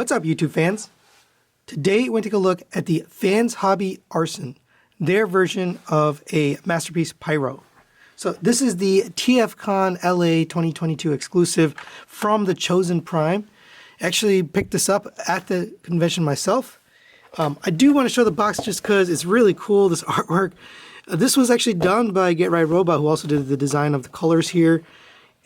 What's up, YouTube fans? Today we're going to take a look at the Fans Hobby Arson, their version of a masterpiece Pyro. So this is the TFCon LA 2022 exclusive from the Chosen Prime. Actually picked this up at the convention myself. I do want to show the box just because it's really cool, this artwork. This was actually done by Get Right Robot, who also did the design of the colors here.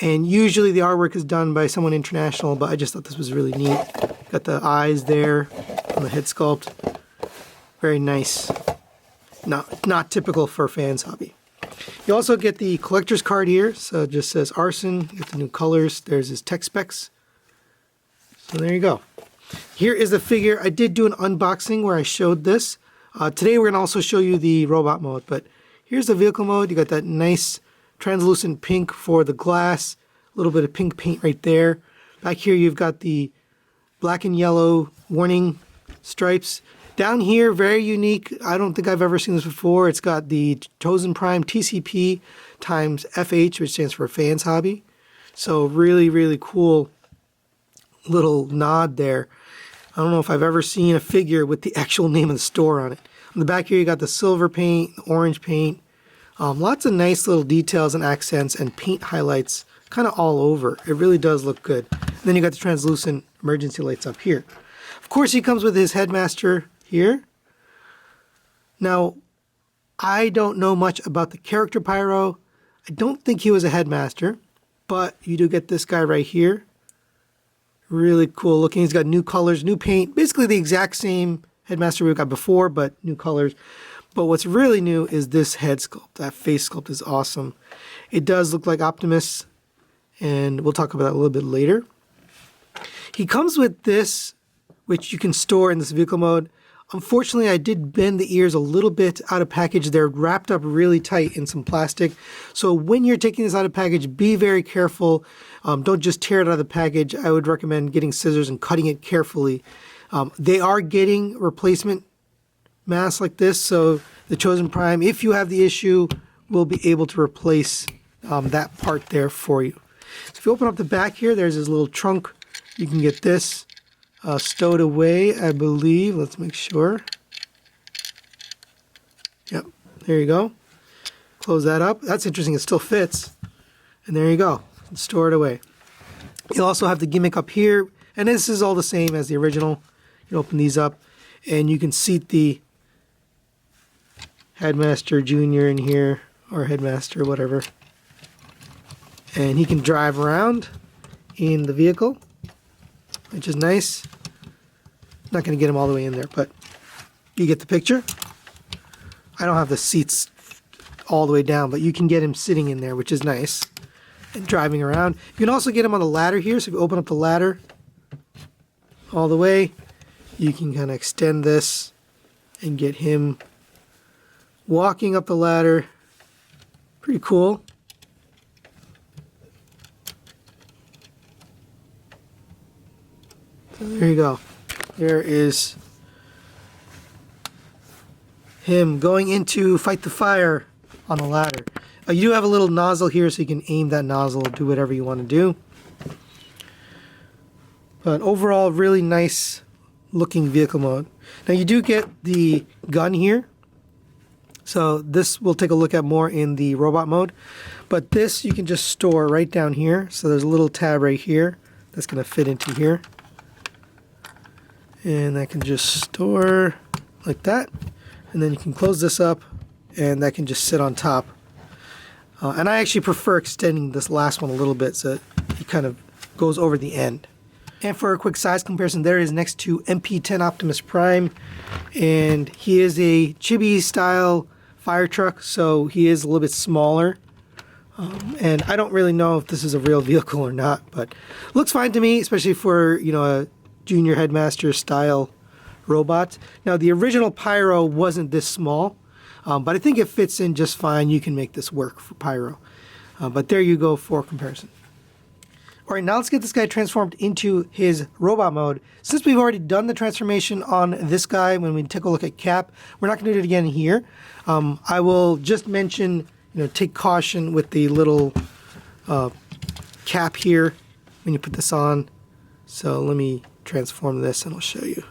And usually the artwork is done by someone international, but I just thought this was really neat. Got the eyes there on the head sculpt. Very nice. Not typical for Fans Hobby. You also get the collector's card here. So it just says Arson. You get the new colors. There's his tech specs. So there you go. Here is the figure. I did do an unboxing where I showed this. Today we're going to also show you the robot mode. But here's the vehicle mode. You got that nice translucent pink for the glass, a little bit of pink paint right there. Back here you've got the black and yellow warning stripes. Down here, very unique. I don't think I've ever seen this before. It's got the Chosen Prime TCP times FH, which stands for Fans Hobby. So really, really cool little nod there. I don't know if I've ever seen a figure with the actual name of the store on it. On the back here you got the silver paint, the orange paint. Lots of nice little details and accents and paint highlights kind of all over. It really does look good. And then you got the translucent emergency lights up here. Of course, he comes with his headmaster here. Now, I don't know much about the character Pyro. I don't think he was a headmaster, but you do get this guy right here. Really cool looking. He's got new colors, new paint, basically the exact same headmaster we've got before, but new colors. But what's really new is this head sculpt. That face sculpt is awesome. It does look like Optimus, and we'll talk about that a little bit later. He comes with this, which you can store in this vehicle mode. Unfortunately, I did bend the ears a little bit out of package. They're wrapped up really tight in some plastic. So when you're taking this out of package, be very careful. Don't just tear it out of the package. I would recommend getting scissors and cutting it carefully. They are getting replacement masks like this, so the Chosen Prime, if you have the issue, will be able to replace that part there for you. So if you open up the back here, there's this little trunk. You can get this stowed away, I believe. Let's make sure. Yep, there you go. Close that up. That's interesting, it still fits. And there you go, store it away. You'll also have the gimmick up here, and this is all the same as the original. You open these up, and you can seat the Headmaster Junior in here, or Headmaster, whatever. And he can drive around in the vehicle, which is nice. Not going to get him all the way in there, but you get the picture. I don't have the seats all the way down, but you can get him sitting in there, which is nice, and driving around. You can also get him on the ladder here, so if you open up the ladder all the way, you can kind of extend this and get him walking up the ladder. Pretty cool. So there you go. There is him going into fight the fire on the ladder. You do have a little nozzle here, so you can aim that nozzle, do whatever you want to do. But overall, really nice looking vehicle mode. Now you do get the gun here. So this we'll take a look at more in the robot mode. But this you can just store right down here. So there's a little tab right here that's going to fit into here. And that can just store like that. And then you can close this up, and that can just sit on top. And I actually prefer extending this last one a little bit so it kind of goes over the end. And for a quick size comparison, there is next to MP-10 Optimus Prime, and he is a chibi style fire truck, so he is a little bit smaller. And I don't really know if this is a real vehicle or not, but looks fine to me, especially for, you know, a junior headmaster style robot. Now the original Pyro wasn't this small, but I think it fits in just fine. You can make this work for Pyro. But there you go for comparison. Alright, now let's get this guy transformed into his robot mode. Since we've already done the transformation on this guy when we take a look at Cap, we're not going to do it again here. I will just mention, take caution with the little cap here when you put this on. So let me transform this and I'll show you.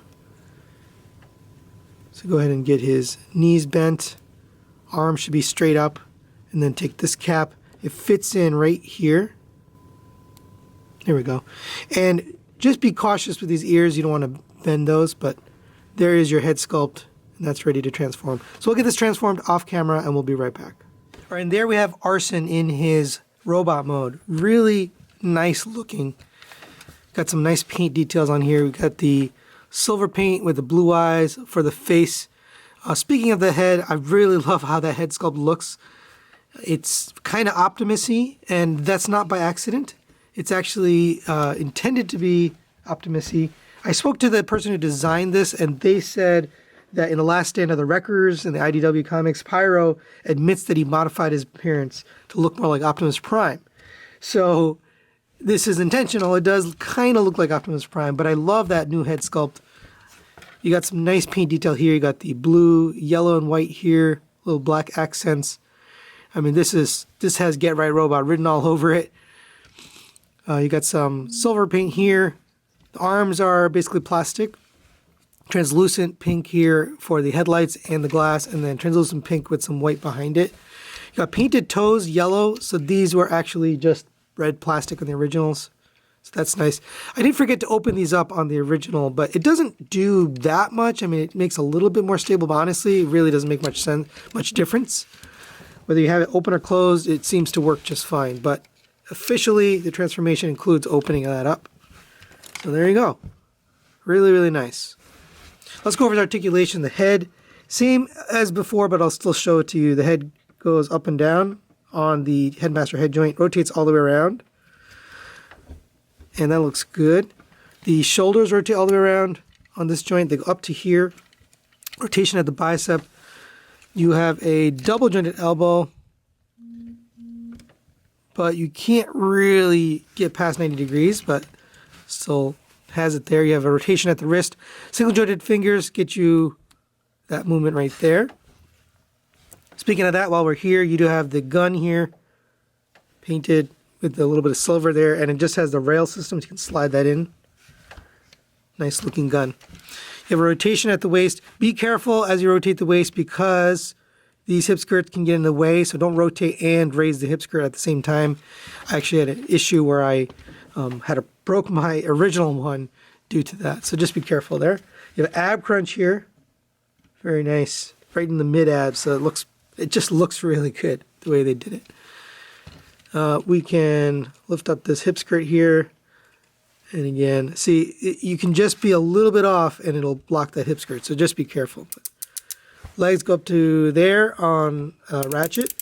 So go ahead and get his knees bent. Arm should be straight up. And then take this cap. It fits in right here. There we go. And just be cautious with these ears. You don't want to bend those, but there is your head sculpt, and that's ready to transform. So we'll get this transformed off camera, and we'll be right back. All right, and there we have Arson in his robot mode. Really nice looking. Got some nice paint details on here. We got the silver paint with the blue eyes for the face. Speaking of the head, I really love how that head sculpt looks. It's kind of Optimus-y, and that's not by accident. It's actually intended to be Optimus-y. I spoke to the person who designed this, and they said that in The Last Stand of the Wreckers in the IDW comics, Pyro admits that he modified his appearance to look more like Optimus Prime. So this is intentional. It does kind of look like Optimus Prime, but I love that new head sculpt. You got some nice paint detail here. You got the blue, yellow, and white here, little black accents. I mean, this has Get Right Robot written all over it. You got some silver paint here. The arms are basically plastic. Translucent pink here for the headlights and the glass, and then translucent pink with some white behind it. You got painted toes, yellow, so these were actually just red plastic on the originals. So that's nice. I did forget to open these up on the original, but it doesn't do that much. I mean, it makes a little bit more stable, but honestly, it really doesn't make much difference. Whether you have it open or closed, it seems to work just fine. But officially, the transformation includes opening that up. So there you go. Really, really nice. Let's go over the articulation. The head, same as before, but I'll still show it to you. The head goes up and down on the headmaster head joint, rotates all the way around. And that looks good. The shoulders rotate all the way around on this joint. They go up to here. Rotation at the bicep. You have a double jointed elbow, but you can't really get past 90 degrees, but still has it there. You have a rotation at the wrist. Single jointed fingers get you that movement right there. Speaking of that, while we're here, you do have the gun here, painted with a little bit of silver there, and it just has the rail system. You can slide that in. Nice looking gun. You have a rotation at the waist. Be careful as you rotate the waist because these hip skirts can get in the way, so don't rotate and raise the hip skirt at the same time. I actually had an issue where I broke my original one due to that, so just be careful there. You have ab crunch here. Very nice. Right in the mid abs, so it just looks really good the way they did it. We can lift up this hip skirt here. And again, see, you can just be a little bit off and it'll block that hip skirt. So just be careful. Legs go up to there on a ratchet.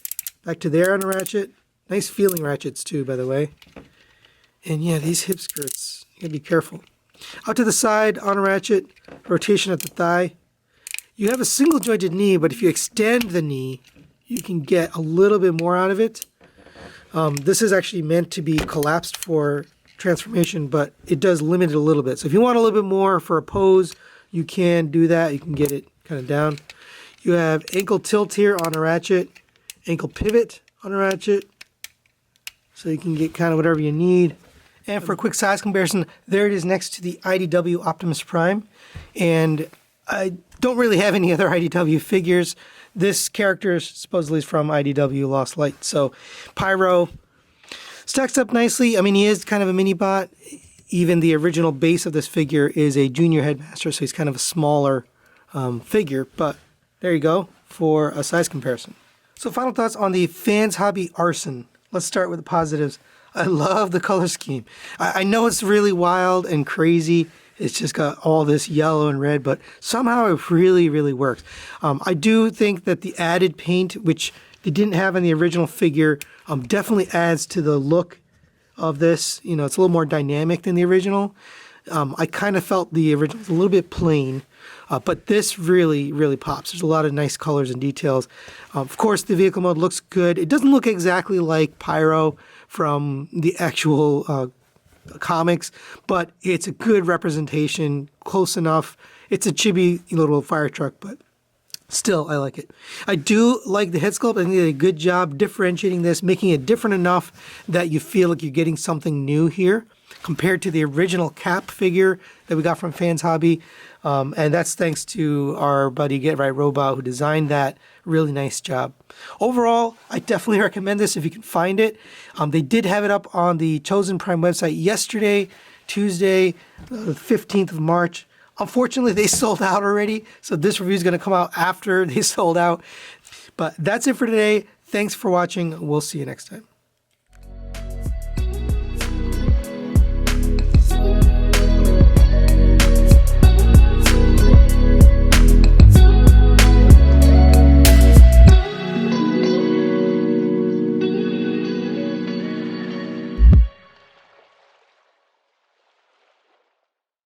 Back to there on a ratchet. Nice feeling ratchets too, by the way. And yeah, these hip skirts, you gotta be careful. Out to the side on a ratchet. Rotation at the thigh. You have a single jointed knee, but if you extend the knee, you can get a little bit more out of it. This is actually meant to be collapsed for transformation, but it does limit it a little bit. So if you want a little bit more for a pose, you can do that. You can get it kind of down. You have ankle tilt here on a ratchet, ankle pivot on a ratchet, so you can get kind of whatever you need. And for a quick size comparison, there it is next to the IDW Optimus Prime. And I don't really have any other IDW figures. This character supposedly is from IDW Lost Light. So Pyro stacks up nicely. I mean, he is kind of a mini bot. Even the original base of this figure is a junior headmaster, so he's kind of a smaller figure. But there you go for a size comparison. So final thoughts on the Fans Hobby Arson. Let's start with the positives. I love the color scheme. I know it's really wild and crazy. It's just got all this yellow and red, but somehow it really, really works. I do think that the added paint, which they didn't have in the original figure, definitely adds to the look of this. You know, it's a little more dynamic than the original. I kind of felt the original was a little bit plain, but this really, really pops. There's a lot of nice colors and details. Of course, the vehicle mode looks good. It doesn't look exactly like Pyro from the actual comics, but it's a good representation, close enough. It's a chibi little fire truck, but still, I like it. I do like the head sculpt. I think they did a good job differentiating this, making it different enough that you feel like you're getting something new here. compared to the original cap figure that we got from Fans Hobby. And that's thanks to our buddy Get Right Robot who designed that. Really nice job. Overall, I definitely recommend this if you can find it. They did have it up on the Chosen Prime website yesterday, Tuesday, the 15th of March. Unfortunately, they sold out already, so this review is going to come out after they sold out. But that's it for today. Thanks for watching. We'll see you next time.